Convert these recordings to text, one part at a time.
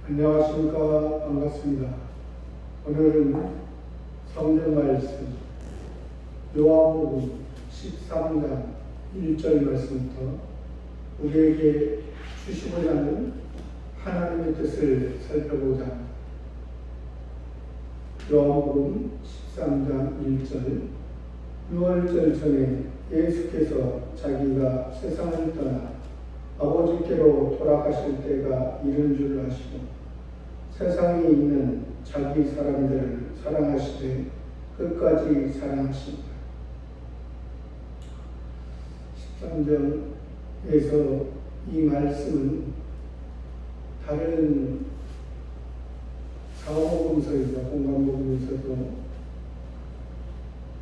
안녕하십니까. 반갑습니다. 오늘은 성경 말씀 요한복음 13장 1절 말씀부터 우리에게 주시고자 하는 하나님의 뜻을 살펴보자 합니다. 요한복음 13장 1절 6월절 전에 예수께서 자기가 세상을 떠나 아버지께로 돌아가실 때가 이른 줄 아시고 세상에 있는 자기 사람들을 사랑하시되 끝까지 사랑하신다. 13장에서 이 말씀은 다른 사복음서이자 공관복음에서도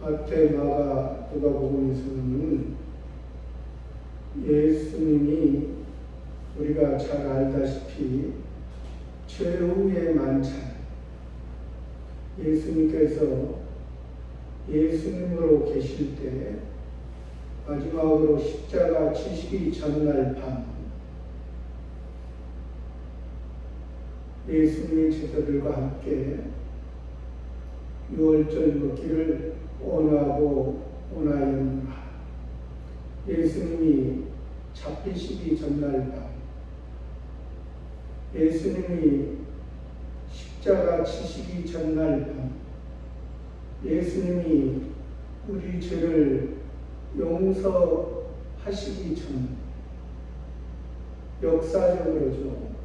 마태, 마가, 누가복음에서는 예수님이 우리가 잘 알다시피 최후의 만찬, 예수님께서 예수님으로 계실 때 마지막으로 십자가 지시기 전날 밤 예수님의 제자들과 함께 유월절 먹기를 원하고 원하였노라. 예수님이 잡히시기 전날 밤 예수님이 십자가 지시기 전날 밤 예수님이 우리 죄를 용서하시기 전 역사적으로죠.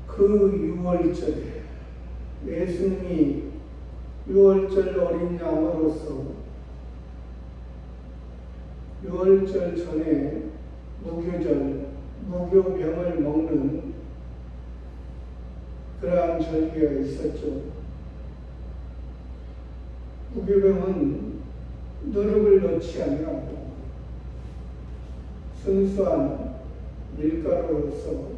그 유월절에 예수님이 유월절 어린 양으로서 유월절 전에 무교병을 먹는 그러한 절기가 있었죠. 무교병은 누룩을 넣지 아니하고 순수한 밀가루로서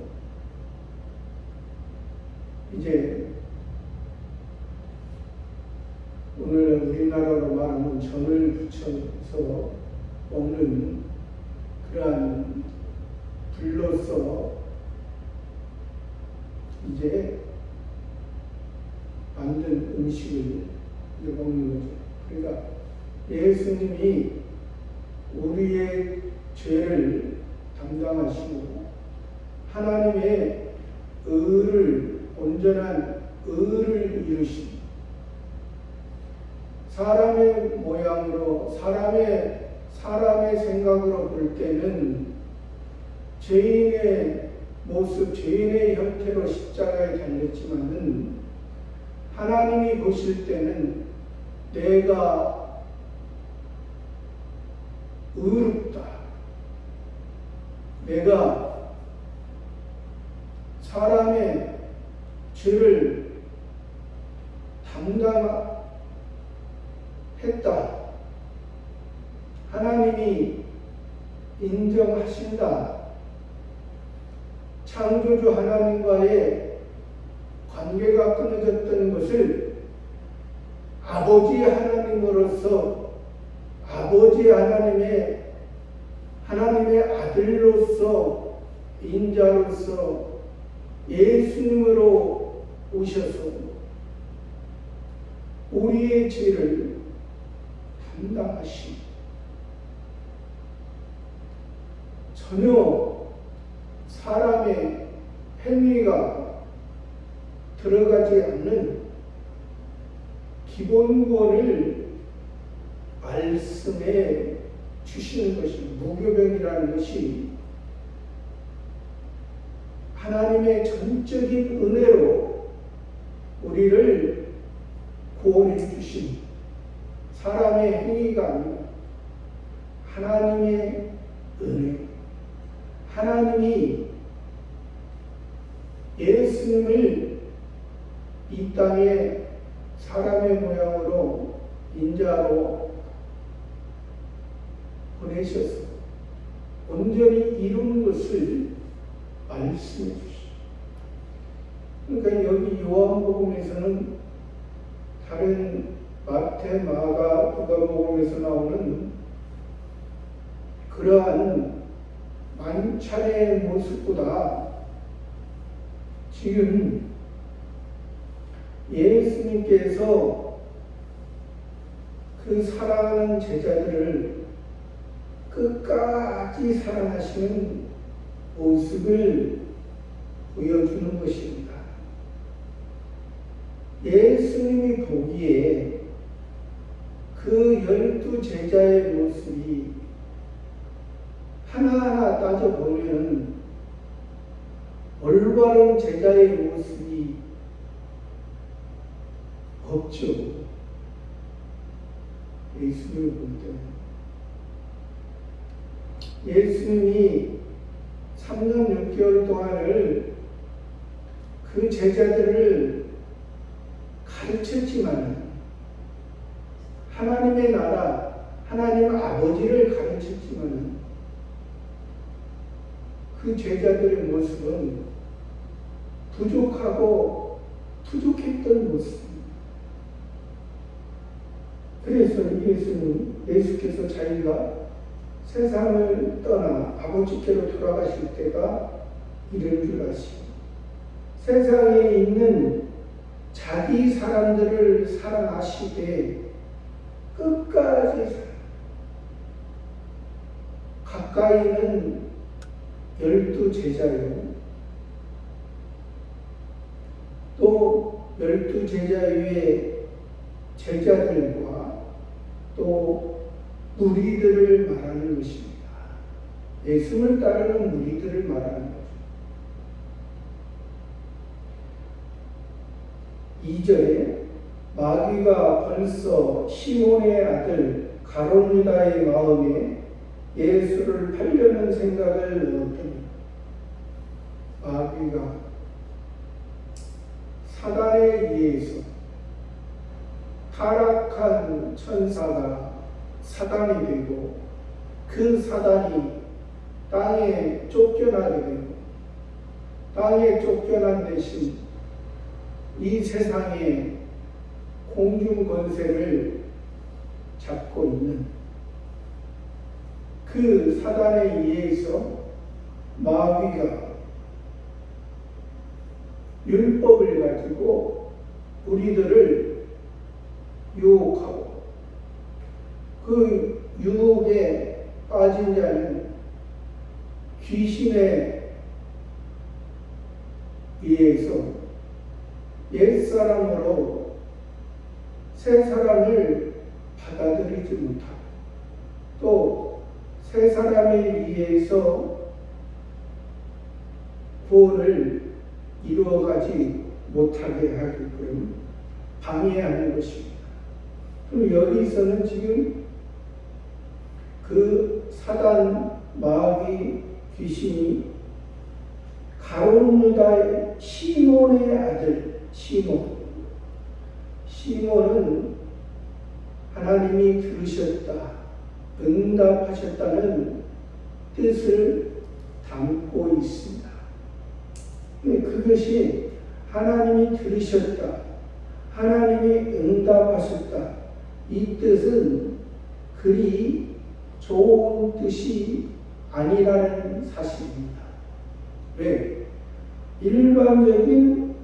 이제 오늘 우리나라로 말하면 전을 붙여서 먹는 그러한 불로서 이제 만든 음식을 이제 먹는 거죠. 그러니까 예수님이 우리의 죄를 담당하시고 하나님의 의를 온전한 의를 이루신 사람의 모양으로 사람의 생각으로 볼 때는 죄인의 모습, 죄인의 형태로 십자가에 달렸지만은 하나님이 보실 때는 내가 의롭다. 내가 사람의 죄를 담당했다. 하나님이 인정하신다. 창조주 하나님과의 관계가 끊어졌던 것을 아버지 하나님으로서 아버지 하나님의 아들로서 인자로서 예수님으로 오셔서 우리의 죄를 담당하시 전혀 사람의 행위가 들어가지 않는 기본권을 말씀에 주시는 것이 무교병이라는 것이 하나님의 전적인 은혜로 우리를 구원해 주신 사람의 행위가 아니라 하나님의 은혜, 하나님이 예수님을 이 땅에 사람의 모양으로 인자로 보내셔서 온전히 이룬 것을 말씀해 주시죠. 그러니까 여기 요한복음에서는 다른 마태, 마가, 누가복음에서 나오는 그러한 한 차례의 모습보다 지금 예수님께서 그 사랑하는 제자들을 끝까지 사랑하시는 모습을 보여주는 것입니다. 예수님이 보기에 그 12 제자의 모습이 하나하나 따져보면 올바른 제자의 모습이 없죠. 예수님을 볼 때는. 예수님이 3년 6개월 동안을 그 제자들을 가르쳤지만 하나님의 나라, 하나님 아버지를 가르쳤지만 그 제자들의 모습은 부족하고 부족했던 모습입니다. 그래서 예수께서 자기가 세상을 떠나 아버지께로 돌아가실 때가 이른 줄 아시고 세상에 있는 자기 사람들을 사랑하시되 끝까지 가까이는 12 제자요. 또 12 제자 위에 제자들과 또 무리들을 말하는 것입니다. 예수를 따르는 무리들을 말하는 거죠. 2절에 마귀가 벌써 시몬의 아들 가룟 유다의 마음에 예수를 팔려는 생각을 넣었더니 마귀가 사단에 의해서 타락한 천사가 사단이 되고 그 사단이 땅에 쫓겨나게 되고 땅에 쫓겨난 대신 이 세상에 공중 권세를 잡고 있는 그 사단에 의해서 마귀가 율법을 가지고 우리들을 유혹하고 그 유혹에 빠진 자는 귀신에 의해서 옛사람으로 새 사람을 받아들이지 못하고 또 새 사람에 의해서 구원을 이루어가지 못하게 하게끔 방해하는 것입니다. 그럼 여기서는 지금 그 사단, 마귀, 귀신이 가룟 유다의 시몬의 아들 시몬은 하나님이 들으셨다, 응답하셨다는 뜻을 담고 있습니다. 그것이 하나님이 들으셨다, 하나님이 응답하셨다, 이 뜻은 그리 좋은 뜻이 아니라는 사실입니다. 왜? 일반적인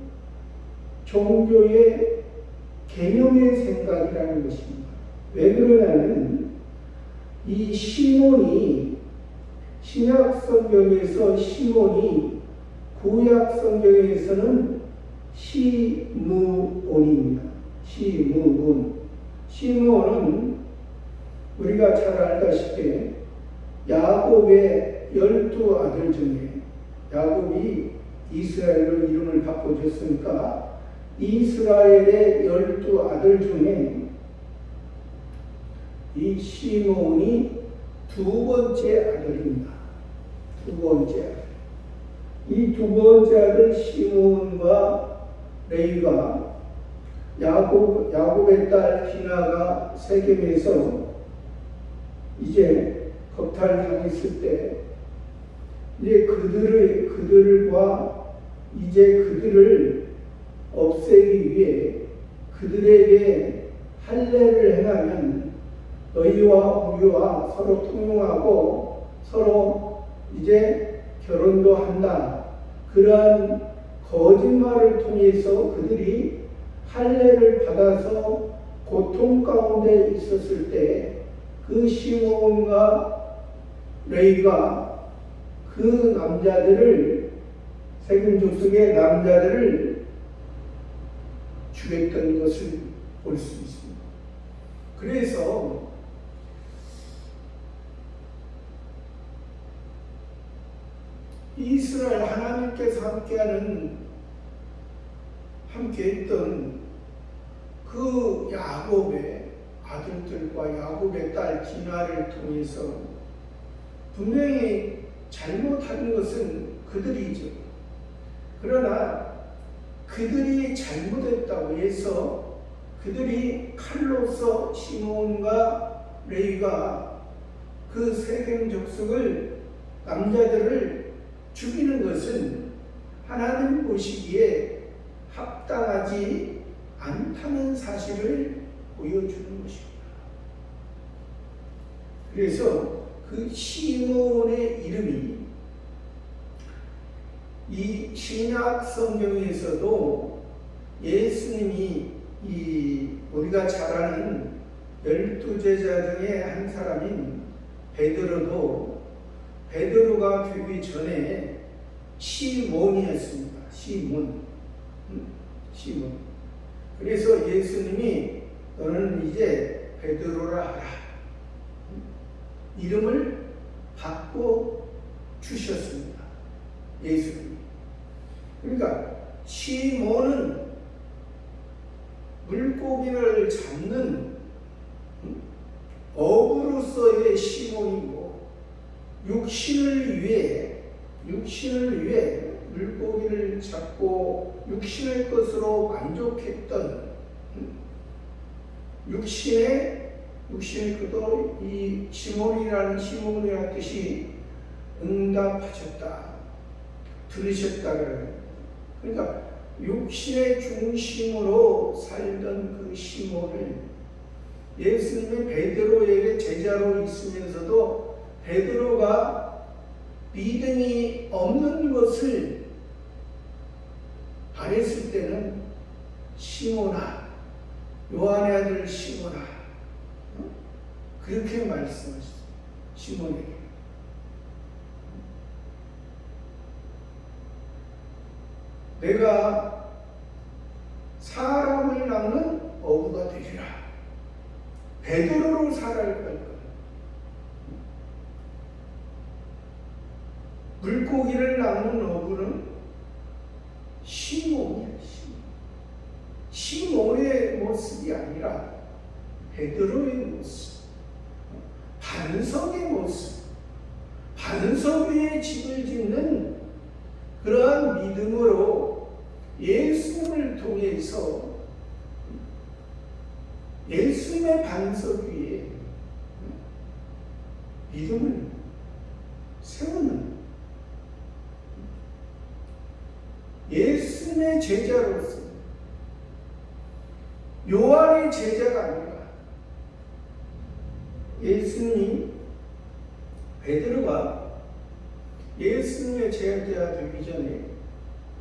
종교의 개념의 생각이라는 것입니다. 왜 그러냐면 이 시몬이 신약 성경에서 시몬이 구약 성경에서는 시므온입니다. 시므온. 우리가 잘 알다시피 야곱의 12 아들 중에 야곱이 이스라엘로 이름을 바꿔줬으니까 이스라엘의 12 아들 중에 이 시므온이 2번째 아들입니다. 2번째 아들. 이 2번째 아들 시므온과 레위가 야곱의 딸 디나가 세겜에서 이제 겁탈당했을 때 이제 그들을 없애기 위해 그들에게 할례를 행하면 너희와 우리와 서로 통용하고 서로 이제 결혼도 한다. 그러한 거짓말을 통해서 그들이 할례를 받아서 고통 가운데 있었을 때 그 시므온과 레위가 그 남자들을, 세금 족속의 남자들을 죽였던 것을 볼 수 있습니다. 그래서 이스라엘 하나님께서 함께했던 그 야곱의 아들들과 야곱의 딸 디나를 통해서 분명히 잘못한 것은 그들이죠. 그러나 그들이 잘못했다고 해서 그들이 칼로서 시므온과 레위가 그 세겜 족속을, 남자들을 죽이는 것은 하나님 보시기에 합당하지 않다는 사실을 보여주는 것입니다. 그래서 그 시므온의 이름이 이 신약 성경에서도 예수님이 우리가 잘 아는 12제자 중에 한 사람인 베드로가 되기 전에 시몬이었습니다. 시몬. 그래서 예수님이 너는 이제 베드로라 하라. 이름을 바꿔 주셨습니다. 예수님. 그러니까 시몬은 물고기를 잡는 어부로서의 시몬이고, 육신을 위해 물고기를 잡고 육신의 것으로 만족했던 육신의 그도 이 시몬이라는 뜻이 응답하셨다, 들으셨다 그래요. 그러니까 육신의 중심으로 살던 그 시몬을 예수님이 베드로에게 제자로 있으면서도 베드로가 믿음이 없는 것을 바랬을 때는 시몬아, 요한의 아들 시몬아, 그렇게 말씀하셨어요. 시몬에게. 내가 사람을 낚는 어부가 되리라. 베드로로 살아갈 거야. 물고기를 낚는 어부는 시몬이야. 시몬의 모습이 아니라 베드로의 모습, 반석의 모습, 반석 위에 집을 짓는 그러한 믿음으로 예수님을 통해서 예수님의 반석 위에 믿음을 세우는 예수님의 제자로서, 요한의 제자가 아니라 예수님이, 베드로가 예수님의 제자 되기 전에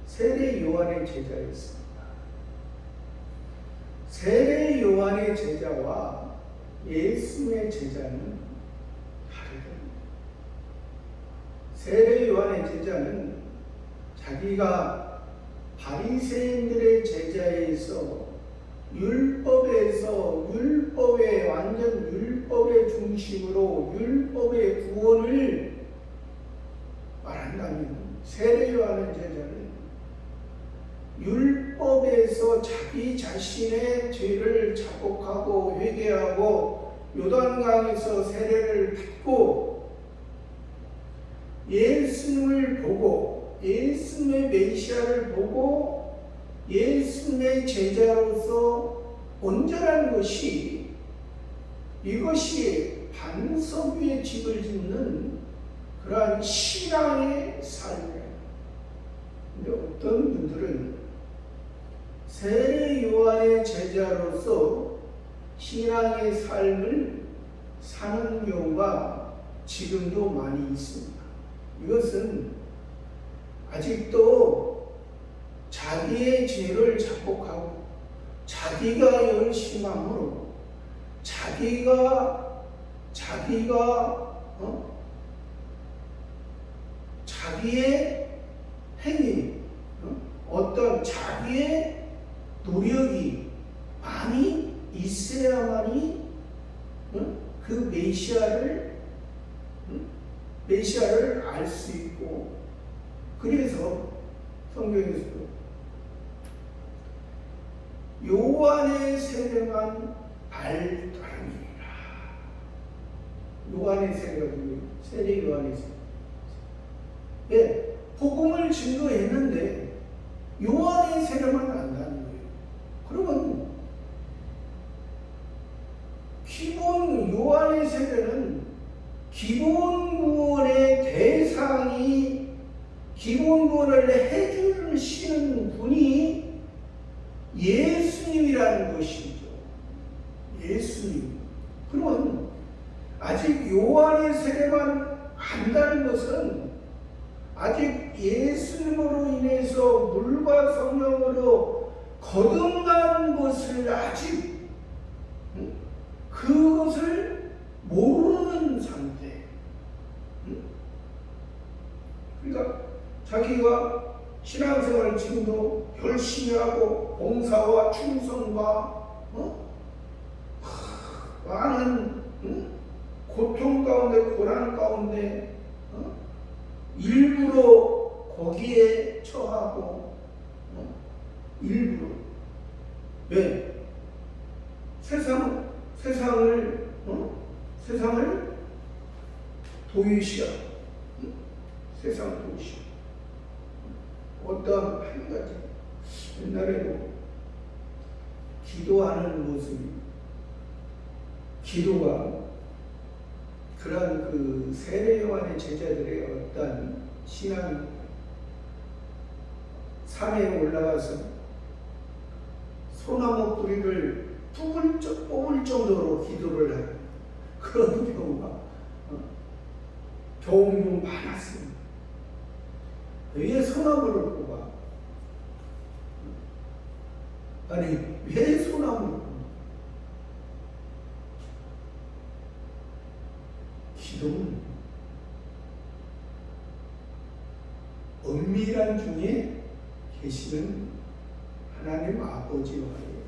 세례 요한의 제자였습니다. 세례 요한의 제자와 예수님의 제자는 다르다. 세례 요한의 제자는 자기가 바리새인들의 제자에서 율법의 완전 율법의 중심으로 율법의 구원을 말한다면, 세례 요한의 제자는 율법에서 자기 자신의 죄를 자복하고 회개하고 요단강에서 세례를 받고 예수님을 보고, 예수님의 메시아를 보고 예수님의 제자로서 온전한 것이, 이것이 반석 위에 집을 짓는 그러한 신앙의 삶이에요. 근데 어떤 분들은 세례 요한의 제자로서 신앙의 삶을 사는 경우가 지금도 많이 있습니다. 이것은 아직도 자기의 죄를 자복하고 자기가 열심함으로 자기의 행위, 어떤 자기의 노력이 많이 있어야만이 그 메시아를 알 수 있고, 그래서 성경에서도 요한의 세례만 알따름이니라. 요한의 세례가 누구예요? 세례 요한의 세례. 네, 복음을 증거했는데 요한의 세례만 안다는 거예요. 그러면 기본 요한의 세례는 기본 구원의 대상이, 기본 구원을 해주시는 분이 예수님이라는 것이죠. 예수님. 그러면 아직 요한의 세례만 안다는 것은 아직 예수님으로 인해서 물과 성령으로 거듭난 것을 아직 그것을 모르는 상태. 그러니까 자기가 신앙생활 지금도 열심히 하고 봉사와 충성과 많은 고통 가운데, 고난 가운데 일부러 거기에 처하고, 일부러. 왜? 세상을 도유시하고, 세상을 도유시하고. 어떤 한 가지, 옛날에도 기도하는 모습이, 기도가 그러한 그 세례 요한의 제자들의 어떤 신앙, 산에 올라가서 소나무 뿌리를 뽑을 정도로 기도를 하는 그런 경우가 경우 많았습니다. 왜 소나무를 뽑아? 아니, 왜 소나무를 뽑아? 기도는 은밀한 중에 계시는 하나님 아버지와의,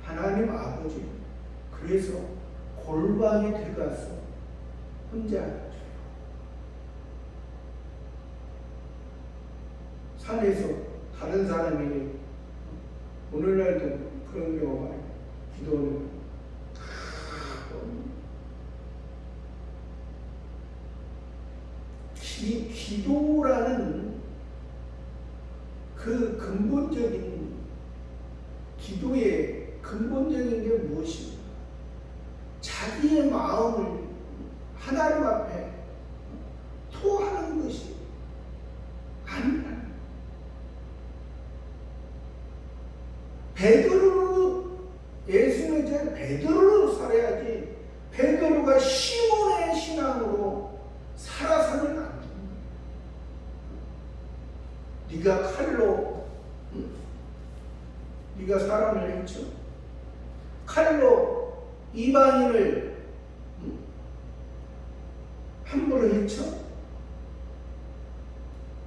하나님 아버지, 그래서 골방에 들어가서 혼자 산에서 다른 사람에게, 오늘날도 그런 경우가 많아요. 기도는 기도라는 그 근본적인, 기도의 근본적인 게 무엇입니까? 자기의 마음을 하나님 앞에 토하는 것이 아니라, 베드로로, 예수님의 제자 베드로로 살아야지, 베드로가 시몬의 신앙으로 살아서는 안 됩니다. 네가 칼로, 네가 사람을 해쳐, 칼로 이방인을 함부로 해쳐,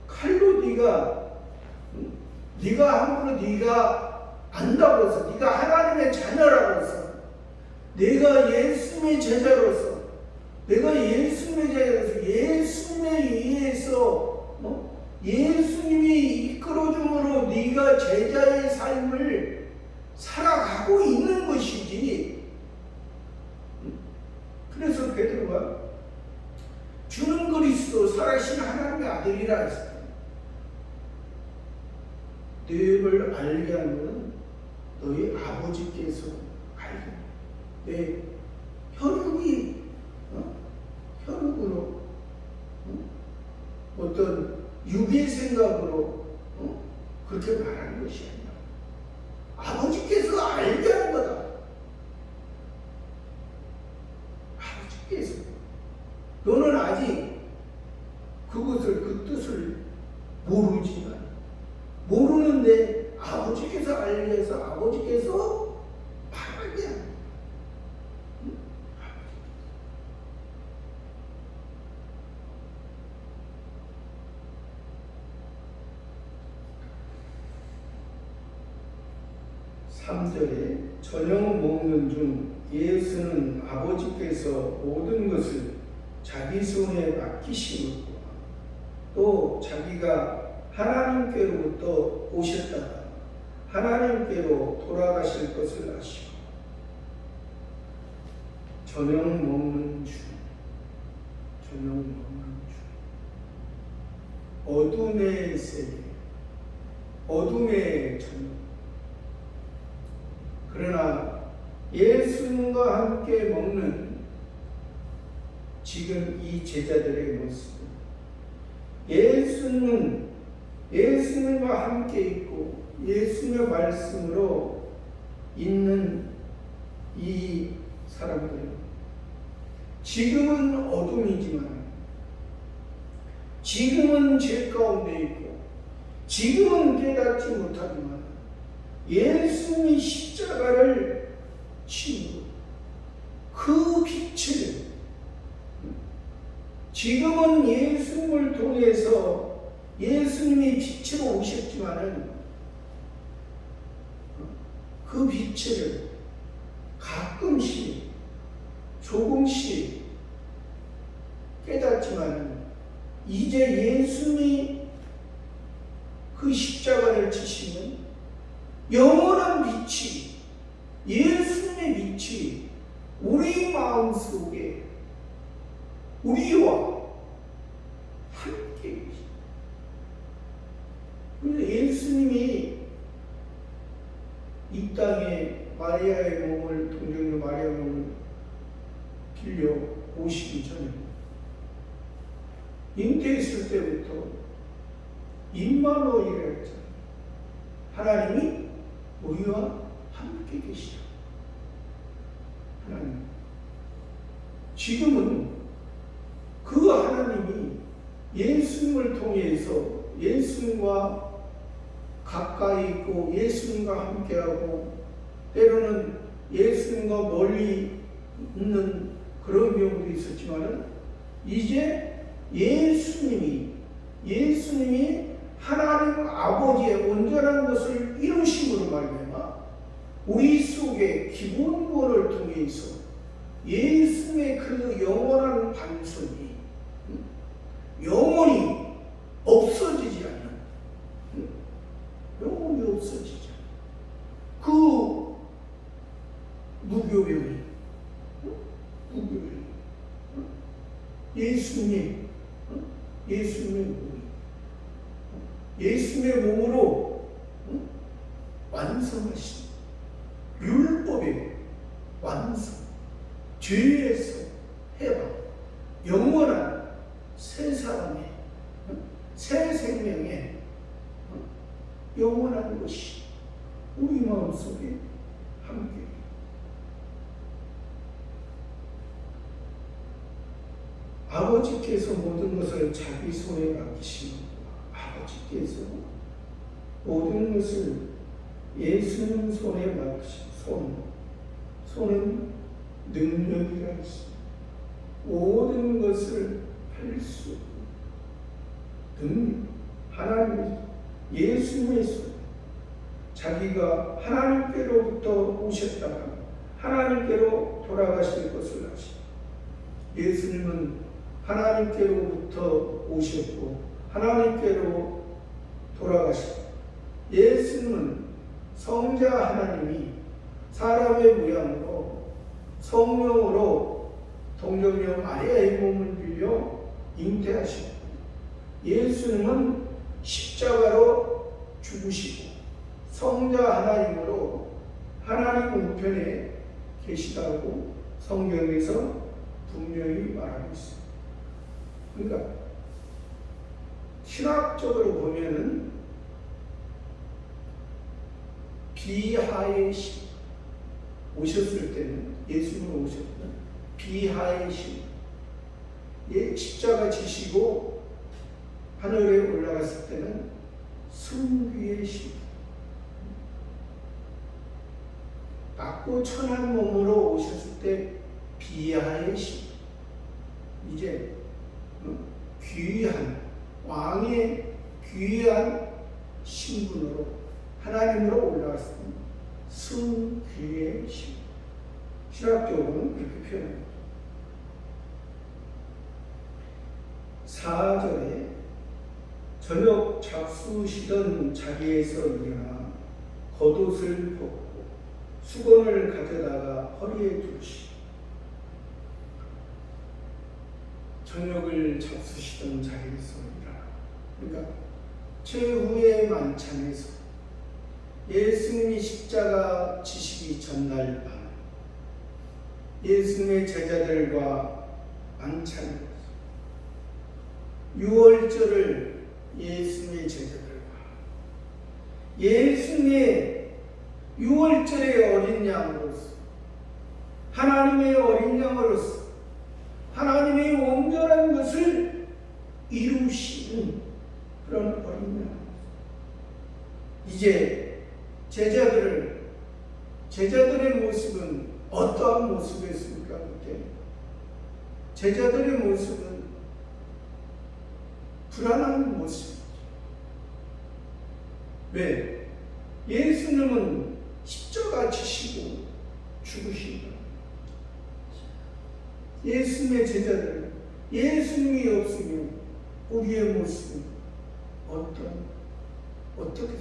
칼로 네가 함부로 네가 안다고서, 네가 하나님의 자녀라고서, 내가 예수님의 제자로서, 내가 예수님의 제자로서 예수님에 의해서 예수님이 이끌어줌으로 네가 제자의 삶을 살아가고 있는 것이지. 그래서 베드로가 주는 그리스도 살아계신 하나님의 아들이라 했어요. 너희를 알게 한 것은 너희 아버지께서 알게, 내 혈육으로 어떤 육의 생각으로 그렇게 말하는 것이 아니라 아버지께서 알게 하는 거다. 아버지께서. 너는 아직 그것을, 그 뜻을 모르지만, 모르는데 아버지께서 알려서 아버지께서 말하게 합니다. 3절에 저녁 먹는 중 예수는 아버지께서 모든 것을 자기 손에 맡기심을 또 자기가 하나님께로부터 오셨다가 하나님께로 돌아가실 것을 아시고 저녁 먹는 중 어둠의 세계, 어둠의 저녁. 그러나 예수님과 함께 먹는 지금 이 제자들의 모습, 예수님과 함께 있고 예수님의 말씀으로 있는 이 사람들, 지금은 어둠이지만, 지금은 죄 가운데 있고, 지금은 깨닫지 못하지만 예수님이 십자가를 치고 그 빛을, 지금은 예수님을 통해서 예수님이 빛으로 오셨지만은 그 빛을 가끔씩 조금씩 깨닫지만 이제 예수님이 그 십자가를 지시는 영원한 빛이, 예수님의 빛이 우리 마음속에 우리와 함께 계십니다. 그래서 예수님이 이 땅에 마리아의 몸을, 동정녀 마리아의 몸을 빌려 오시기 전에 잉태했을 때부터 임마누엘이라 했잖아요. 하나님이 우리와 함께 계시다. 하나님. 지금은 그 하나님이 예수님을 통해서 예수님과 가까이 있고 예수님과 함께하고 때로는 예수님과 멀리 있는 그런 경우도 있었지만 이제 예수님이 하나님 아버지의 온전한 것을 이루심으로 말미암아 우리 속에 기본권을 통해서 예수님의 그 영원한 반석이 영원히 없어지지 않는, 영원히 없어지지 않는 그 무교병이, 예수님의 몸으로 완성하신 율법의 완성, 죄에서 해방, 영원한 새 사람의, 새 생명의 영원한 것이 우리 마음속에 함께. 아버지께서 모든 것을 자기 손에 맡기시고 아버지께서 모든 것을 예수님 손에 맡기시고, 손은 능력이라 했습니다. 모든 것을 할 수 있는 하나님, 예수님의 손, 자기가 하나님께로부터 오셨다가 하나님께로 돌아가실 것을 아십니다. 예수님은 하나님께로부터 오셨고 하나님께로 돌아가십니다. 예수님은 성자 하나님이 사람의 모양으로 성령으로 동정녀 마리아의 몸을 빌려 잉태하시고 예수님은 십자가로 죽으시고 성자 하나님으로 하나님 우편에 계시다고 성경에서 분명히 말하고 있습니다. 그러니까 신학적으로 보면은 비하의 신, 오셨을 때는 예수님으로 오셨을 때는 비하의 신, 십자가 지시고 하늘에 올라갔을 때는 승귀의 신분, 낮고 천한 몸으로 오셨을 때 비하의 신분, 이제 귀한 왕의 귀한 신분으로 하나님으로 올라갔을 때 승귀의 신분. 신학적으로는 그렇게 표현합니다. 4절에 저녁 잡수시던 자리에서 일어나 겉옷을 벗고 수건을 가져다가 허리에 두르시. 저녁을 잡수시던 자리에서 일어나. 그러니까 최후의 만찬에서 예수님이 십자가 지시기 전날 밤 예수님의 제자들과 만찬을 6월절을 예수님의 제자들과 예수님의 6월절의 어린 양으로서 하나님의 어린 양으로서 하나님의 온전한 것을 이루시는 그런 어린 양. 이제 제자들의 모습은 어떠한 모습이었습니까? 그때 제자들의 모습은 불안한 모습이죠. 왜? 예수님은 십자가 지시고 죽으신다. 예수님의 제자들, 예수님이 없으면 우리의 모습은 어떻게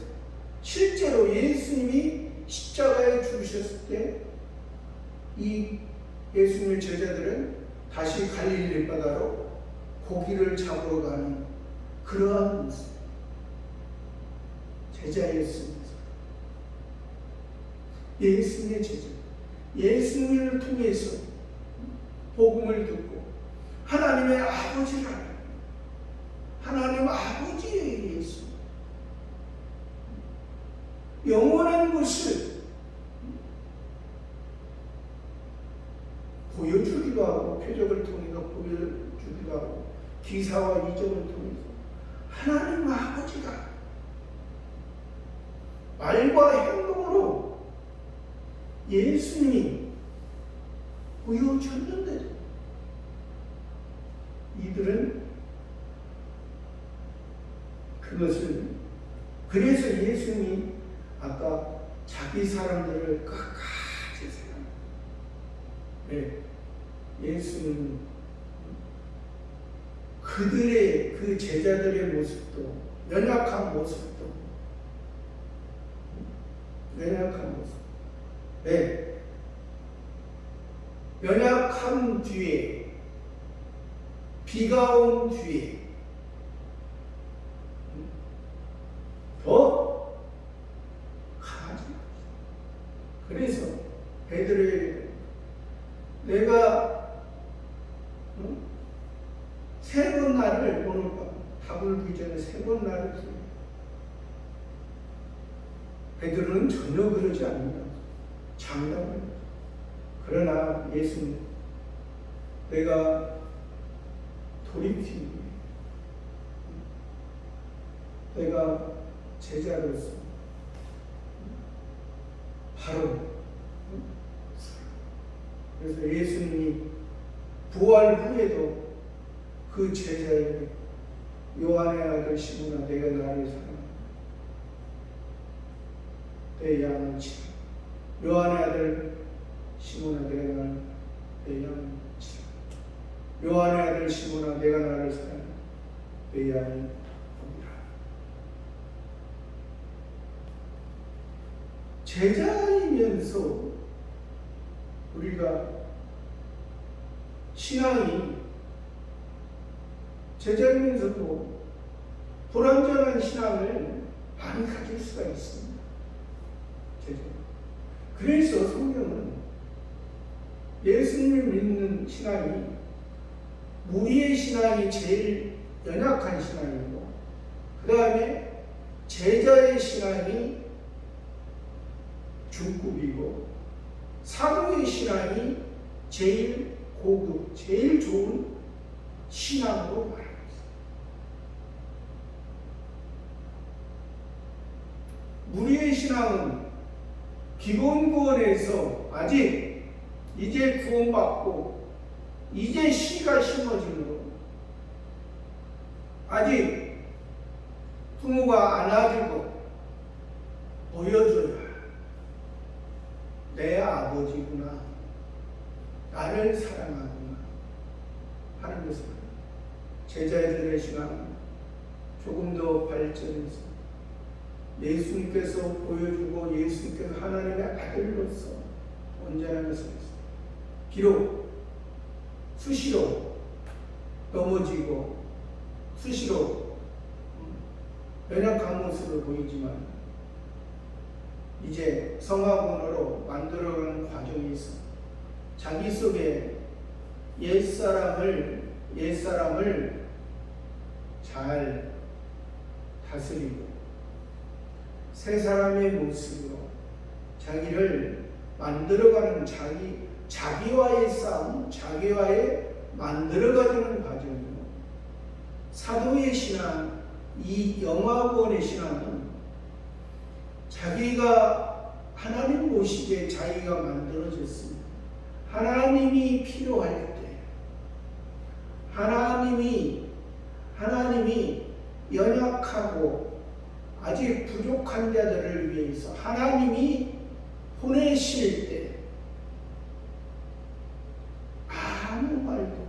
실제로 예수님이 십자가에 죽으셨을 때 이 예수님의 제자들은 다시 갈릴리 바다로 고기를 잡으러 가는 그러한 모습. 제자였습니다. 예수님의 제자. 예수님을 통해서 복음을 듣고 하나님의 아버지를 알아요. 하나님 아버지의 예수. 영원한 것을 보여주기도 하고 표적을 통해서 보여주기도 하고 기사와 이적을 통해서 하나님 아버지가 말과 행동으로 예수님이 보여줬는데도 이들은 그것을 그래서 예수님이 아까 자기 사람들을 끝까지 생각합니다. 네. 예수는 그들의 그 제자들의 모습도 연약한 모습도 네. 연약한 뒤에 비가 온 뒤에 더 강하지. 그래서 베드로에게 내가 세 번 나를 오늘 밤 답을 그 전에 세 번 나를 부르. 베드로는 전혀 그러지 않는다. 장담을. 그러나 예수는 내가 돌이키는 내가 제자로서 바로 그래서 예수님이 부활 후에도 그 제자에게 요한의 아들 시몬아 내가 나를 사랑한다. 내 양을 치라. 요한의 아들 시몬아 내가 내 양을 치라. 요한의 아들 시몬아 내가 나를 사랑한다. 내 양을 보리라. 제자이면서 우리가 신앙이 제자이면서도 불완전한 신앙을 많이 가질 수가 있습니다. 제자. 그래서 성경은 예수님을 믿는 신앙이 무리의 신앙이 제일 연약한 신앙이고 그 다음에 제자의 신앙이 중급이고 사도의 신앙이 제일 고급, 제일 좋은 신앙으로 말합니다. 우리의 신앙은 기본 구원에서 아직 이제 구원받고 이제 씨가 심어지는 거, 아직 부모가 안아주고 보여줘야 내 아버지구나, 나를 사랑하구나 하는 것을 제자들의 신앙은 조금 더 발전해서 예수님께서 보여주고 예수님께서 하나님의 아들로서 온전한 것을 했습니다. 비록 수시로 넘어지고 수시로 연약한 모습을 보이지만 이제 성화군으로 만들어가는 과정에 있어 자기 속에 옛사람을 잘 다스리고 새 사람의 모습으로 자기를 만들어가는 자기와의 싸움, 자기와의 만들어가는 과정이고, 사도의 신앙, 이 영화구원의 신앙은 자기가 하나님 보시기에 자기가 만들어졌습니다. 하나님이 필요할 때, 하나님이 연약하고 아직 부족한 자들을 위해서 하나님이 보내실 때 아무 말도 없고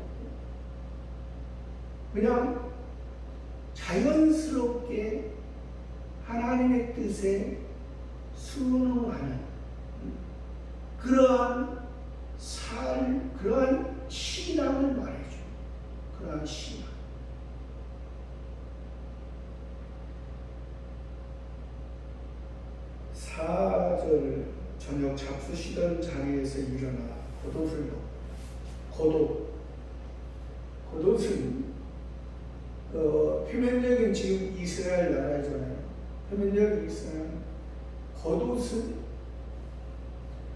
그냥 자연스럽게 하나님의 뜻에 순응하는 그러한 신앙을 말해줘. 그러한 신앙. 사절 저녁 잡수시던 자리에서 일어나 겉옷을 벗고, 겉옷은 표면적인 지금 이스라엘 나라잖아요. 표면적인 이스라엘. 겉옷은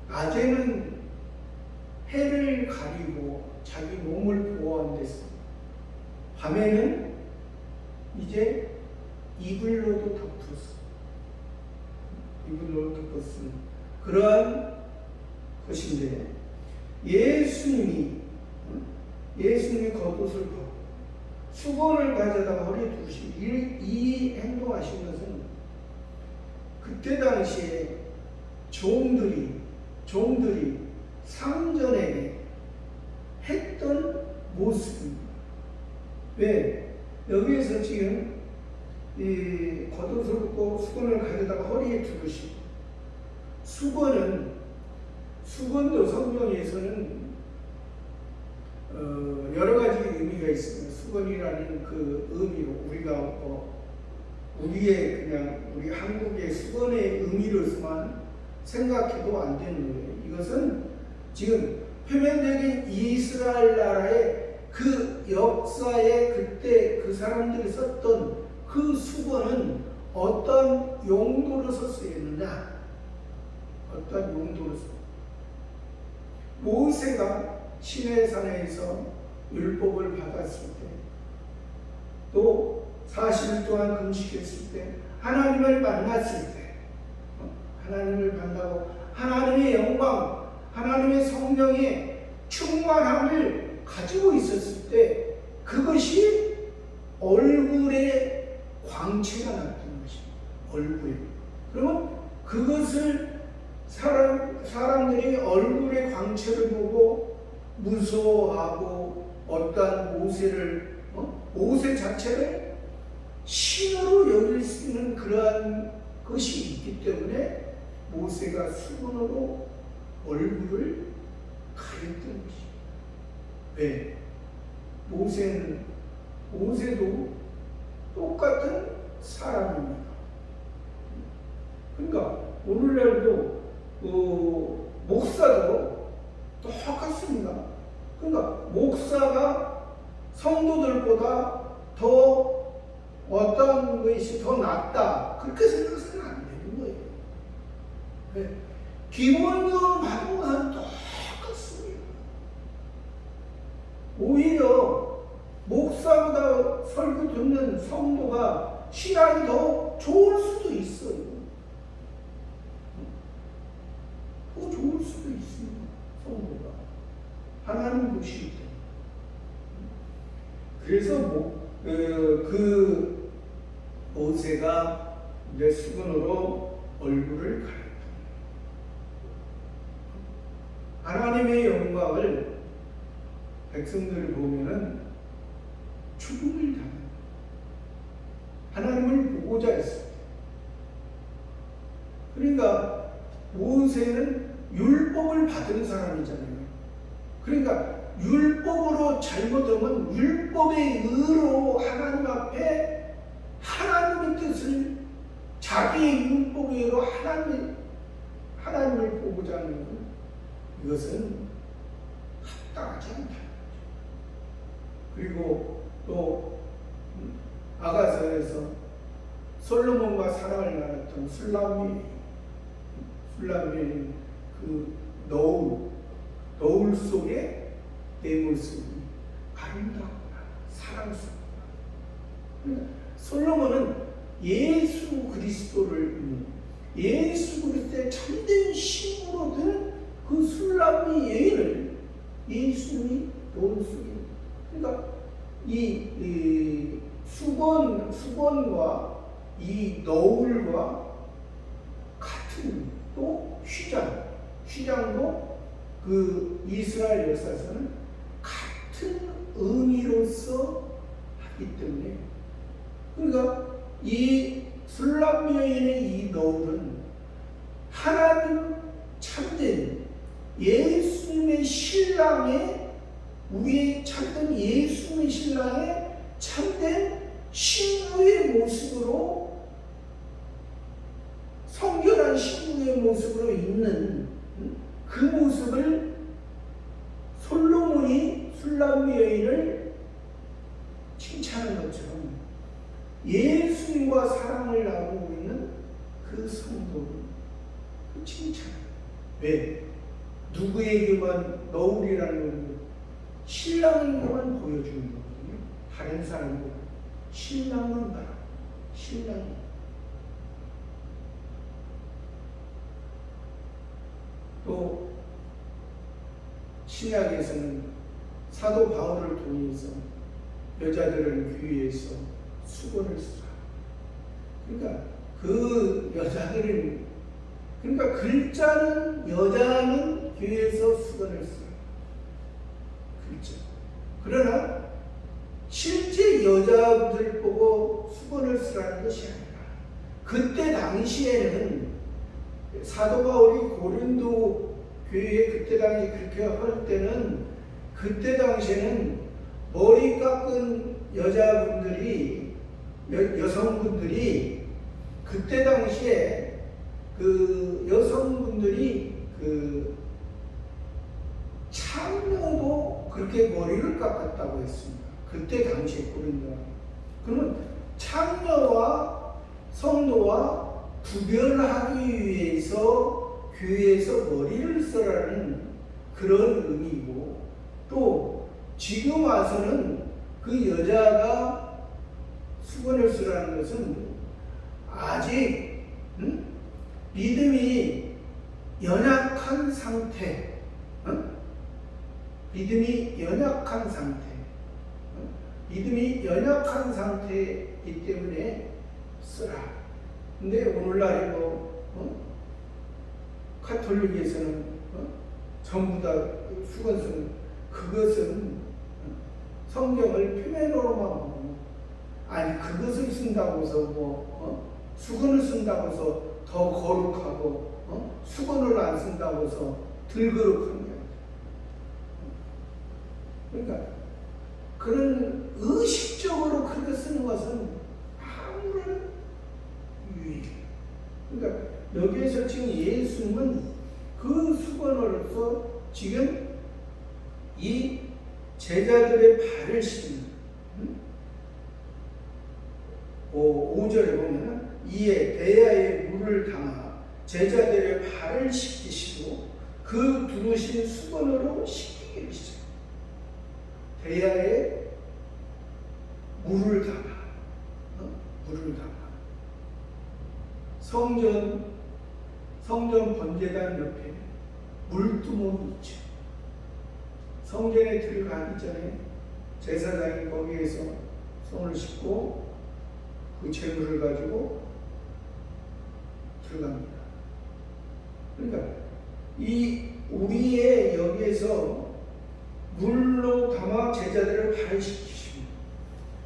낮에는 해를 가리고 자기 몸을 보호한 데서 밤에는 이제 이불로도 덮었어. 이불로 덮었은 그러한 것인데, 예수님이 겉옷을 벗고 수건을 가져다가 허리에 두시고 이 행동하신 것은 그때 당시에 종들이 상전에게 했던 모습입니다. 왜? 여기에서 지금 이 겉옷을 벗고 수건을 가져다가 허리에 두르시고, 수건도 성경에서는 여러 가지 의미가 있습니다. 수건이라는 그 의미로 우리가 우리 한국의 수건의 의미로서만 생각해도 안 되는 거예요. 이것은 지금 표면적인 이스라엘 나라의 그 역사에 그때 그 사람들이 썼던 그 수건은 어떤 용도로 썼었느냐? 어떤 용도로 썼? 모세가 시내산에서 율법을 받았을 때, 또 40일 동안 금식했을 때, 하나님을 만났을 때, 하나님을 만나고 하나님의 영광, 하나님의 성령의 충만함을 가지고 있었을 때, 그것이 얼굴에 광채가 났던 것입니다. 얼굴에. 그러면 그것을 사람들이 얼굴의 광채를 보고 무서워하고 어떠한 모세 자체를 신으로 여길 수 있는 그러한 것이 있기 때문에 모세가 수건으로 얼굴을 가렸던 것입니다. 왜? 모세도 똑같은 사람입니다. 그러니까 오늘날도 목사도 똑같습니다. 그러니까 목사가 성도들보다 더 어떤 것이 더 낫다, 그렇게 생각해서는 안 되는 거예요. 네. 기본적으로 받은 것은 똑같습니다. 오히려 목사보다 설교 듣는 성도가 신앙이 더 좋을 수도 있어요. 좋을 수도 있습니다. 성도가 하나님 보실 때. 그래서 그 모세가 이제 수건으로 얼굴을 가렸다. 하나님의 영광을 백성들을 보면은 죽음을 당한 하나님을 보고자 했어요. 그러니까 모세는 율법을 받은 사람이잖아요. 그러니까 율법으로 잘못하면 율법의 의로 하나님 앞에 하나님의 뜻을 자기의 율법의 의로 하나님을 보고자 하는 것, 이것은 합당하지 않다. 그리고 또 아가서에서 솔로몬과 사랑을 나눴던 술람미는 그 노을 속에 내 모습이 아름다구나, 사랑스럽구나. 솔로몬은 예수 그리스도를 예수 그리스도의 참된 신으로 든 그 술람미 여인을 예수님이 노을 속에, 그러니까 이 수건과 이 너울과 같은, 또 휘장도 그 이스라엘 역사에서는 같은 의미로서 하기 때문에, 그러니까 이 술람미 여인의 이 너울은 하나님 참된 예수님의 신랑의, 우리의 참된 예수님의 신랑의 참된 신부의 모습으로, 성결한 신부의 모습으로 있는 그 모습을 솔로몬이 술람미 여인을 칭찬한 것처럼 예수님과 사랑을 나누고 있는 그 성도를 칭찬해요. 왜? 누구에게만 너울이라는 건 신랑에게만 보여주는 거거든요. 다른 사람보다 신랑은 봐라. 신랑이. 또 신약에서는 사도 바울을 통해서 여자들을 교회에서 수건을 쓰라. 그러니까 그 여자들은, 그러니까 글자는 여자는 교회에서 수건을 쓰라. 글자. 그러나 실제 여자들 보고 수건을 쓰라는 것이 아니라, 그때 당시에는 사도 바울이 고린도 교회에 그때 당시 그렇게 할 때는, 그때 당시에는 머리 깎은 여자분들이, 여성분들이, 그때 당시에 그 여성분들이 그 창녀도 그렇게 머리를 깎았다고 했습니다. 그때 당시에 고린도는. 그러면 창녀와 성도와 구별하기 위해서 교회에서 머리를 쓰라는 그런 의미고, 또 지금 와서는 그 여자가 수건을 쓰라는 것은 아직 믿음이 연약한 상태, 믿음이 연약한 상태이기 때문에 쓰라. 근데 오늘날에 카톨릭에서는 전부 다 수건 쓰는, 그것은 성경을 표면으로만 보고, 아니 그것을 쓴다고 해서 수건을 쓴다고 해서 더 거룩하고, 수건을 안 쓴다고 해서 덜 거룩한 게 아니에요. 그러니까 그런 의식적으로 그렇게 쓰는 것은 아무런 유익. 그러니까 여기에서 지금 예수님은 그 수건으로서 지금 이 제자들의 발을 씻는, 5절에 보면 이에 대야에 물을 담아 제자들의 발을 씻기시고 그 두르신 수건으로 씻기게 하시죠. 대야에 물을 담아, 성전 번제단 옆에 물두멍이 있죠. 성전에 들어가기 전에 제사장이 거기에서 손을 씻고 그 제물을 가지고 들어갑니다. 그러니까 이 우리의 여기에서 물로 담아 제자들을 발을 씻기십니다.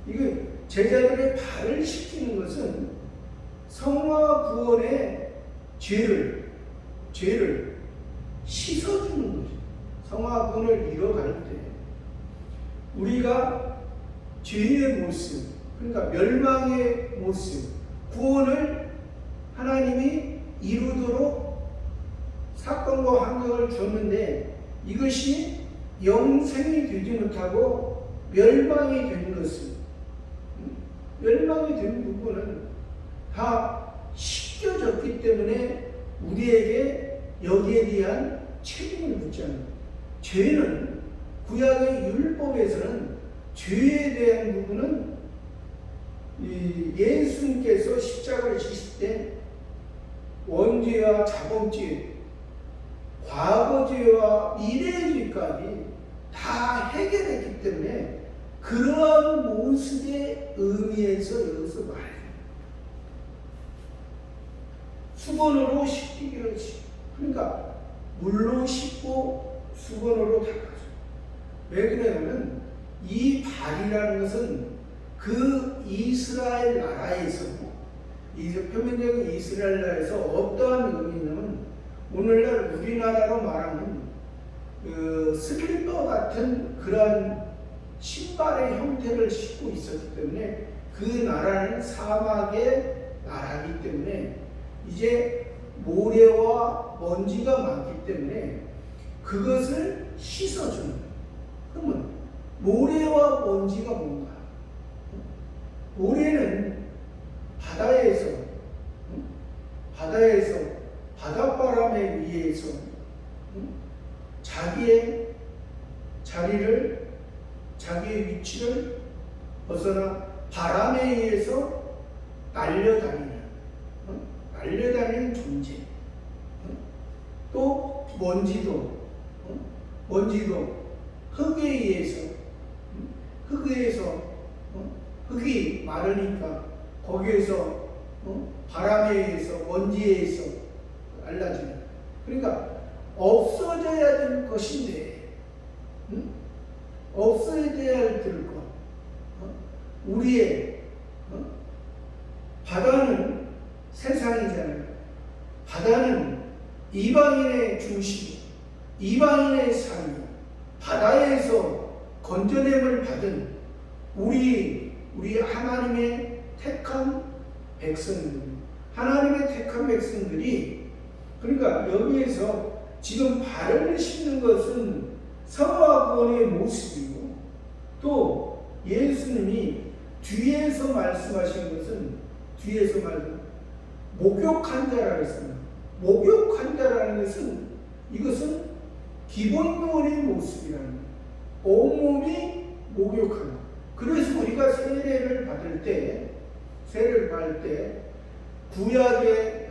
이거 제자들의 발을 씻기는 것은 성화 구원의 죄를 씻어주는 거죠. 성화 구원을 이뤄갈 때 우리가 죄의 모습, 그러니까 멸망의 모습, 구원을 하나님이 이루도록 사건과 환경을 줬는데 이것이 영생이 되지 못하고 멸망이 된 것은, 멸망이 된 부분은 다 씻겨졌기 때문에 우리에게 여기에 대한 책임을 묻지 않는, 죄는 구약의 율법에서는 죄에 대한 부분은 예수님께서 십자가를 지실 때 원죄와 자범죄, 과거죄와 미래죄까지 다 해결했기 때문에 그러한 모습의 의미에서 여기서 말해요. 수건으로 씻기기를 하지. 그러니까 물로 씻고 수건으로 닦아줘. 왜 그러냐면 이 발이라는 것은 그 이스라엘 나라에서, 표면적인 이스라엘 나라에서 어떠한 의미냐면 오늘날 우리나라로 말하는 슬리퍼 같은 그러한 신발의 형태를 싣고 있었기 때문에 그 나라는 사막의 나라이기 때문에 이제 모래와 먼지가 많기 때문에 그것을 씻어주는. 그러면 모래와 먼지가 뭔가? 모래는 바다에서 바닷바람에 의해서 자기의 자리를, 자기의 위치를 벗어나 바람에 의해서 날려다니는 존재. 또 먼지도 흙에 의해서, 흙이 마르니까 거기에서 바람에 의해서, 먼지에 의해서 날라지는. 그러니까 없어져야 될 것인데, 없어져야 될 것. 우리의 바다는 세상이잖아요. 바다는 이방인의 중심, 이방인의 삶, 바다에서 건져냄을 받은 우리 하나님의 택한 백성들, 하나님의 택한 백성들이, 그러니까 여기에서 지금 발을 씻는 것은 성화 구원의 모습이고, 또 예수님이 뒤에서 말씀하신 것은, 목욕한 자라고 했습니다. 목욕한 자라는 것은, 이것은 기본 구원의 모습이라는 거예요. 온몸이 목욕하는. 그래서 우리가 세례를 받을 때 구약의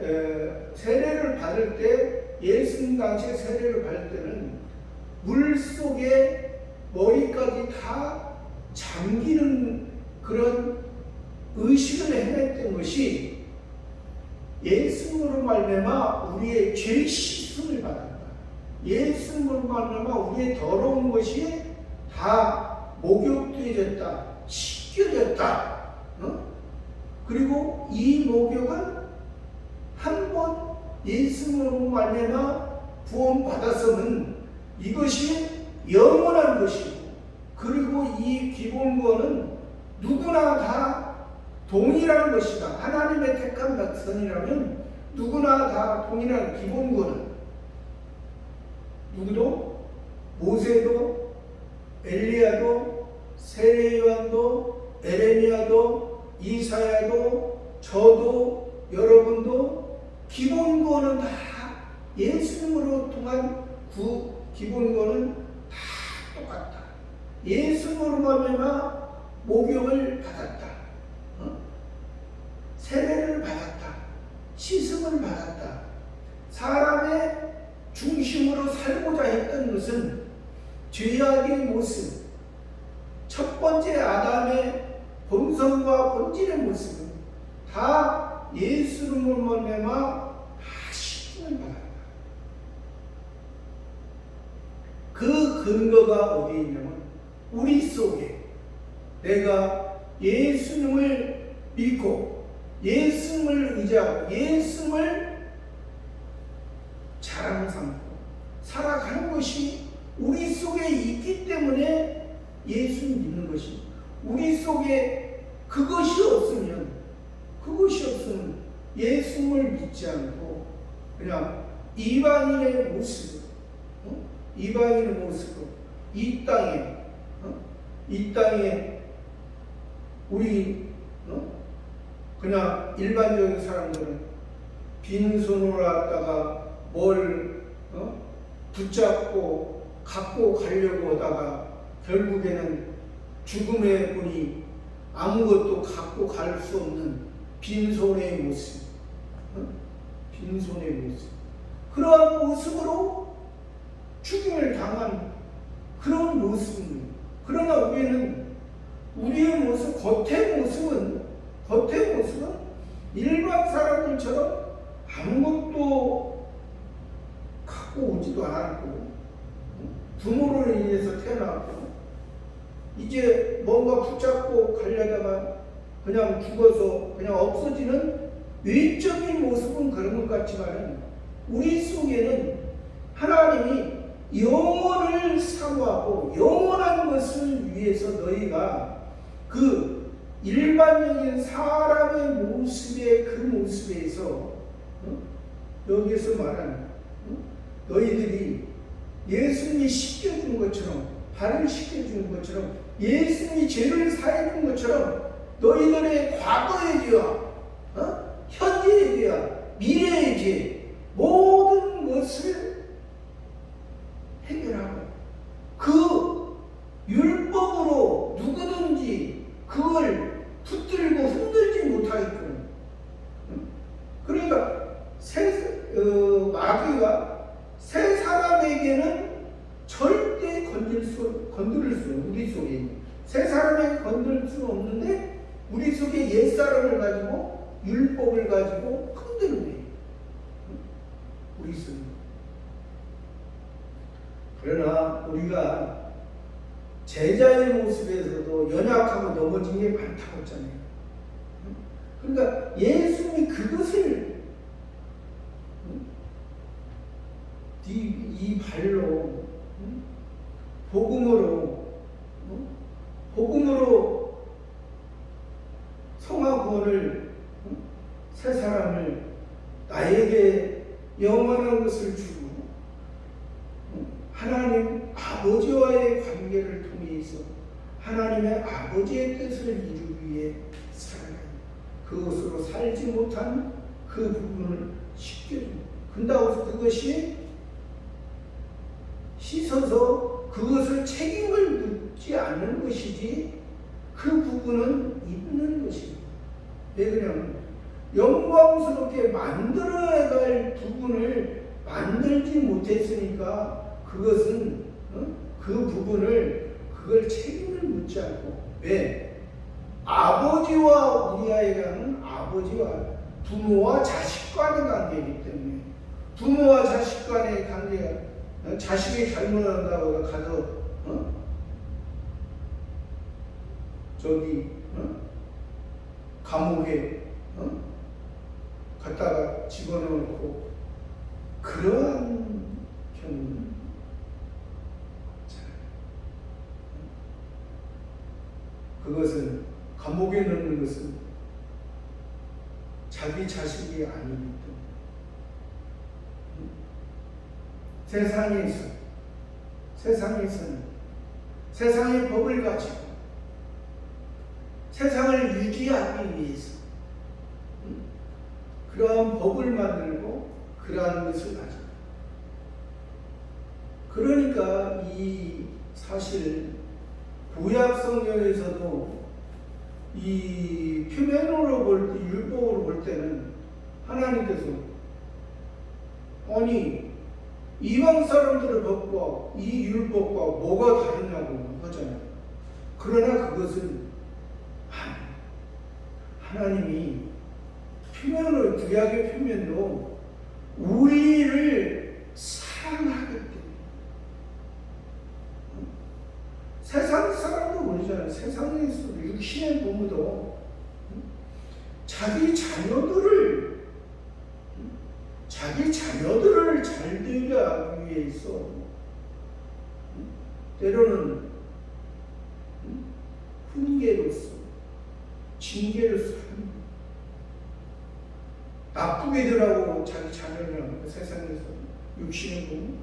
세례를 받을 때, 예수님 당시에 세례를 받을 때는 물 속에 머리까지 다 잠기는 그런 의식을 해냈던 것이 예수님으로 말미암아 우리의 죄 씻음을 받았다. 예수님으로 말미암아 우리의 더러운 것이 다 목욕되어졌다, 씻겨졌다. 그리고 이 목욕은 한 번 예수님으로 말미암아 구원받아서는 이것이 영원한 것이고, 그리고 이 기본구원은 누구나 다 동일한 것이다. 하나님의 택한 백성이라면 누구나 다 동일한 기본구원은, 누구도, 모세도, 엘리야도, 세례요한도, 에레미야도, 이사야도, 저도, 여러분도 기본구원은 다 예수님으로 통한 기본구원은 다 똑같다. 예수님으로 말미암아 목욕을 받았다, 세례를 받았다, 씻음을 받았다. 사람의 중심으로 살고자 했던 것은 죄악의 모습, 첫 번째 아담의 본성과 본질의 모습은 다 예수님을 말미암아 다 씻김을 받았다. 그 근거가 어디에 있냐면 우리 속에 내가 예수님을 믿고 예수님을 의지하고 예수님을 자랑 삼고 살아가는 것이 우리 속에 있기 때문에 예수님 믿는 것이, 우리 속에 그것이 없으면 예수님을 믿지 않고 그냥 이방인의 모습으로 이 땅에 우리 그냥 일반적인 사람들은 빈손으로 왔다가 뭘 붙잡고 갖고 가려고 하다가 결국에는 죽음의 분이 아무것도 갖고 갈 수 없는 빈손의 모습, 그러한 모습으로 죽임을 당한 그런 모습입니다. 그러나 우리의 모습, 겉의 모습은 일반 사람들처럼 아무것도 갖고 오지도 않았고, 부모로 인해서 태어났고, 이제 뭔가 붙잡고 가려다가 그냥 죽어서 그냥 없어지는 외적인 모습은 그런 것 같지만 우리 속에는 하나님이 영원을 사모하고 영원한 것을 위해서 너희가 그 일반적인 사람의 모습의 그 모습에서 여기서 말하는 너희들이 예수님이 씻겨준 것처럼, 발을 씻겨준 것처럼, 예수님이 죄를 사해준 것처럼 너희들의 과거의 죄와 현재의 죄와 미래의 죄 모든 것을 해결하고 그 율법으로 누구든지 그걸 붙들고 흔들지 못하게끔, 그러니까 마귀가 새 사람에게는 절대 건드릴 수 없는, 우리 속에 새 사람에게 건드릴 수 없는데 우리 속에 옛사람을 가지고 율법을 가지고 흔드는 거예요. 우리 속에. 그러나 우리가 제자의 모습에서도 연약하고 넘어진 게 많다고 했잖아요. 그러니까 예수님이 그것을 이 발로 복음으로 성화 구원을, 새 사람을, 나에게 영원한 것을 주고 하나님 아버지와의 관계를 통해서 하나님의 아버지의 뜻을 이루기 위해 살아가는, 그것으로 살지 못한 그 부분을 씻겨줍니다. 근다고 그것이 씻어서 그것을 책임을 묻지 않는 것이지 그 부분은 있는 것입니다. 왜 그러냐면 영광스럽게 만들어야 될 부분을 만들지 못했으니까 그것은 그 부분을 그걸 책임을 묻지 않고, 왜? 아버지와 우리아이라는 아버지와 부모와 자식 간의 관계이기 때문에, 부모와 자식 간의 관계가, 자식이 잘못한다고 가서 감옥에 갖다가 집어넣고 그러한 경우는 그것은 감옥에 넣는 것은 자기 자식이 아니기 때문에 세상에서는 세상의 법을 가지고 세상을 유지하기 위해서 그러한 법을 만들고 그러한 것을 가지고, 그러니까 이 사실 구약 성경에서도 이 표면으로 볼 때, 율법으로 볼 때는 하나님께서 아니 이방 사람들의 법과 이 율법과 뭐가 다르냐고 하잖아요. 그러나 그것은 하나님이 표면으로 구약의 표면으로 우리를 사랑하기 때문에 세상 사람도 모르잖아요. 세상에서 육신의 부모도 자기 자녀들을 잘 되게 하기 위해서 때로는 훈계로서 징계로서 나쁘게 되라고 자기 자녀를 합니다. 세상에서 육신의 부모.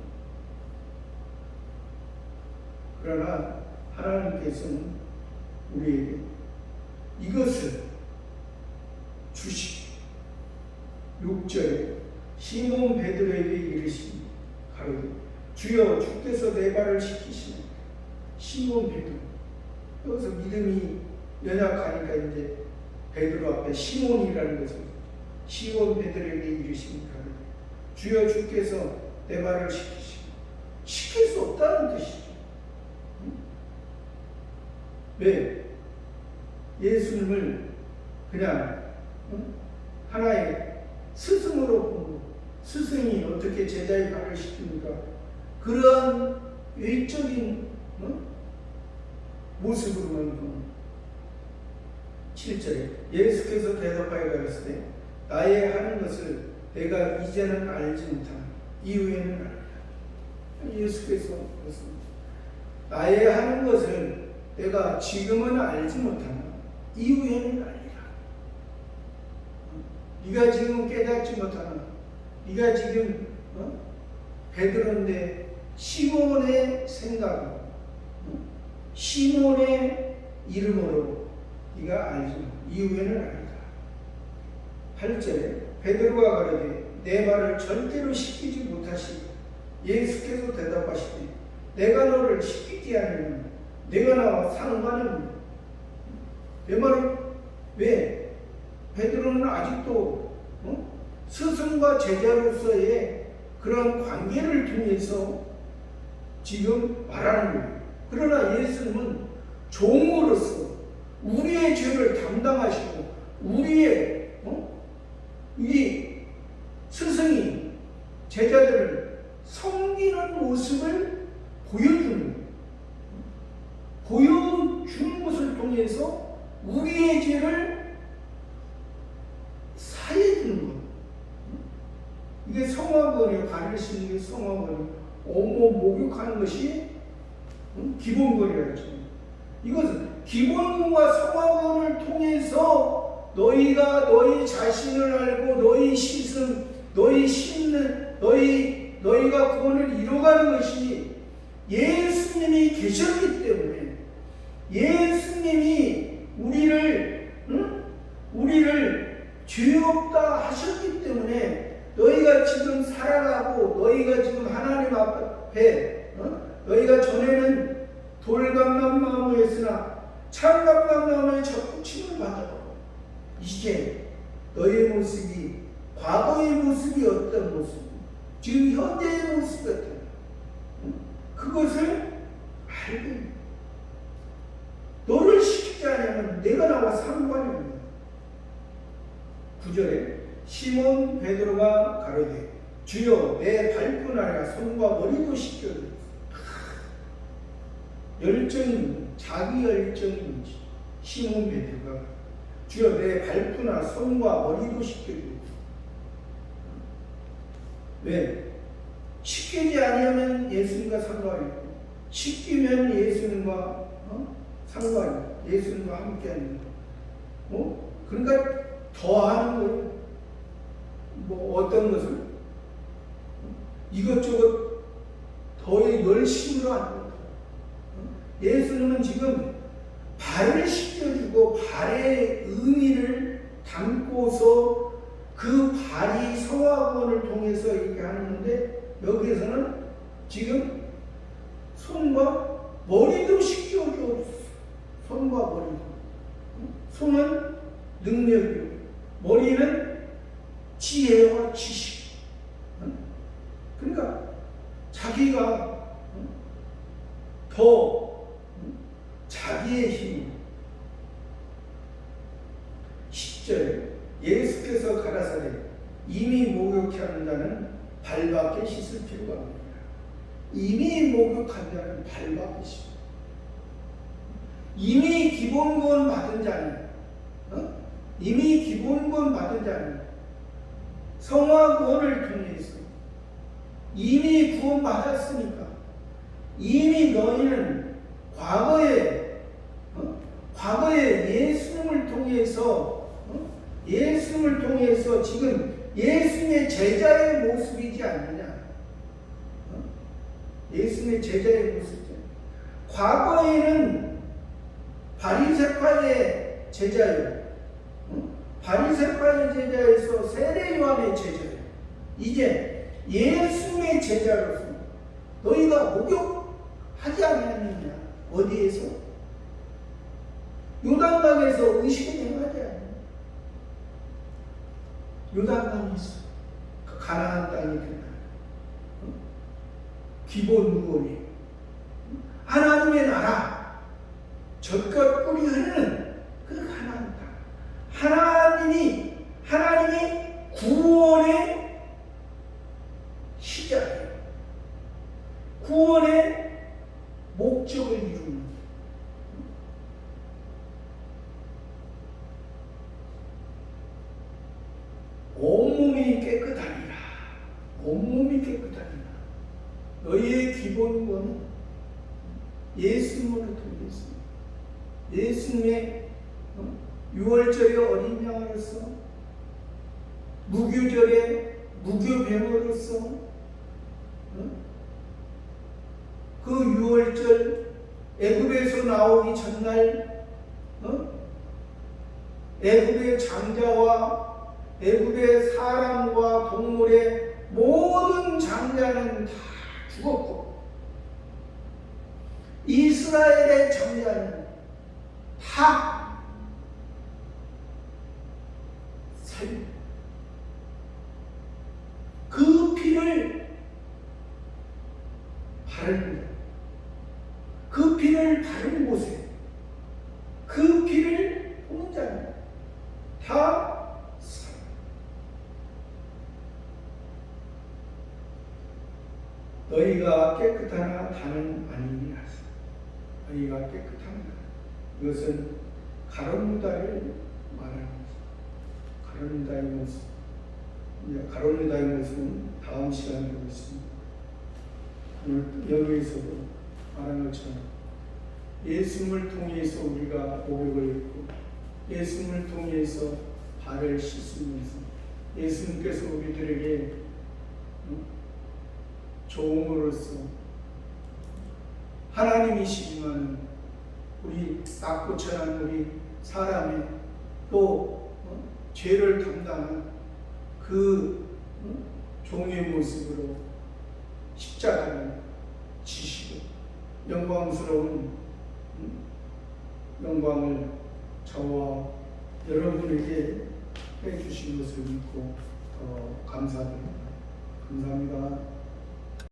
그러나 하나님께서는 우리에게 이것을 주시고 6절에 시몬 베드로에게 이르시니 가로되 주여 주께서 내 발을 씻기시네. 시몬 베드로, 여기서 믿음이 연약하니까 이제 베드로 앞에 시몬이라는 것을 시몬 베드로에게 이르시니 가로되 주여 주께서 내 발을 씻기시네. 씻길 수 없다는 뜻이죠. 왜? 예수님을 그냥 하나의 스승으로 보고 스승이 어떻게 제자의 발을 씻깁니까? 그러한 외적인 모습으로만 보는 7절에 예수께서 대답하여 가라사대 나의 하는 것을 내가 이제는 알지 못하나 이후에는 알리라. 예수께서 그렇습니다. 나의 하는 것을 내가 지금은 알지 못하나 이후에는 알리라. 네가 지금 깨닫지 못하나, 네가 지금 베드로인데 시몬의 생각으로, 시몬의 이름으로 네가 알지만 이후에는 알리라. 8절에 베드로가 가로되 내 발을 절대로 씻기지 못하시고 예수께서 대답하시되 내가 너를 씻기지 않으면 내가 나와 상관이 없느냐. 내 말은 왜? 베드로는 아직도 스승과 제자로서의 그런 관계를 통해서 지금 말하는 거예요. 그러나 예수님은 종으로서 우리의 죄를 담당하시고 우리의 이 스승이 제자들을 섬기는 모습을 보여주는 거예요. 보여주는 것을 통해서 우리의 죄를 사해주는 거예요. 이게 성화권이에요. 발을 씻는 게 성화권이에요. 온몸 목욕하는 것이 기본권이라죠. 이것은 기본과 성화권을 통해서 너희가 너희 자신을 알고 너희 씻음, 너희 씻는, 너희가 구원을 이뤄가는 것이 예수님이 계셨기 때문에 예수님이 우리를 죄 없다 하셨기 때문에 너희가 지금 살아가고 너희가 지금 하나님 앞에 너희가 전에는 돌감람나무였으나 참감람나무에 접붙임을 받아 이제 너희의 모습이 과거의 모습이 어떤 모습, 지금 현재의 모습 같은 그것을 알고 너를 시키지 않으면 내가 나와 상관이 없는 9절에 시몬 베드로가 가로되 주여 내 발뿐 아니라 손과 머리도 씻겨주소서. 열정인 자기 열정인 시몬 베드로가 주여 내 발뿐아 손과 머리도 씻겨주소서. 왜? 씻기지 아니하면 예수님과 상관이 있고 씻기면 예수님과 상관이 예수님과 함께하는 거. 그러니까 더 하는 거예요. 어떤 것을 이것저것 더 열심으로 하는 거예요. 예수님은 지금 발을 씻겨주고 발의 의미를 담고서 그 발이 성화권을 통해서 이렇게 하는데 여기에서는 지금 손과 머리도 씻겨줘. 손과 머리도. 손은 능력이고 머리는 지혜와 지식. 그러니까 10절 예수께서 가라사대 이미 목욕케 하는 자는 발밖에 씻을 필요가 없느니라. 이미 목욕한 자는 발밖에 씻어. 이미 기본권 받은 자는 이미 기본권 받은 자는 성화 구원을 통해서 이미 구원받았으니까 이미 너희는 과거에 예수님을 통해서 지금 예수님의 제자의 모습이지 않느냐. 예수님의 제자의 모습이죠. 과거에는 바리새파의 제자요. 바리새파의 제자에서 세례 요한의 제자요. 이제 예수님의 제자로서 너희가 목욕하지 않았느냐. 어디에서? 요단강에서 의식을 행하지 않느냐. 요단강에서 그 가나안 땅이 된다. 기본 무언이 하나님의 나라 젖과 꿀이 흐르는 그 가나안 땅. 하나님이 구원의 시작이에요. 구원의 목적을 이루는. 온몸이 깨끗하리라. 온몸이 깨끗하리라. 너희의 기본권은 예수님으로 통해서 예수님의 유월절의 어린 양으로서 무교절의 무교뱀으로서 그 유월절 애굽에서 나오기 전날 애굽의 장자와 애굽의 사람과 동물의 모든 장자는 다 죽었고 이스라엘의 장자는 다 살고 그 피를 바르는 그 피를 바른 곳에 그 피를 보는 자는 다 살아. 너희가 깨끗하나 다는 아니니라. 너희가 깨끗한가. 이것은 가론유다를 말하는 것입니다. 가론유다의 모습. 가론유다의 모습은 다음 시간에 보겠습니다. 여기에서도 말한 것처럼 예수님을 통해서 우리가 목욕을 입고 예수님을 통해서 발을 씻으면서 예수님께서 우리들에게 종으로서 하나님이시지만 우리 낙고 천한 우리 사람의 또 죄를 담당한 그 종의 모습으로 십자가를 지시고 영광스러운 영광을 저와 여러분에게 해주신 것을 믿고 감사드립니다. 감사합니다.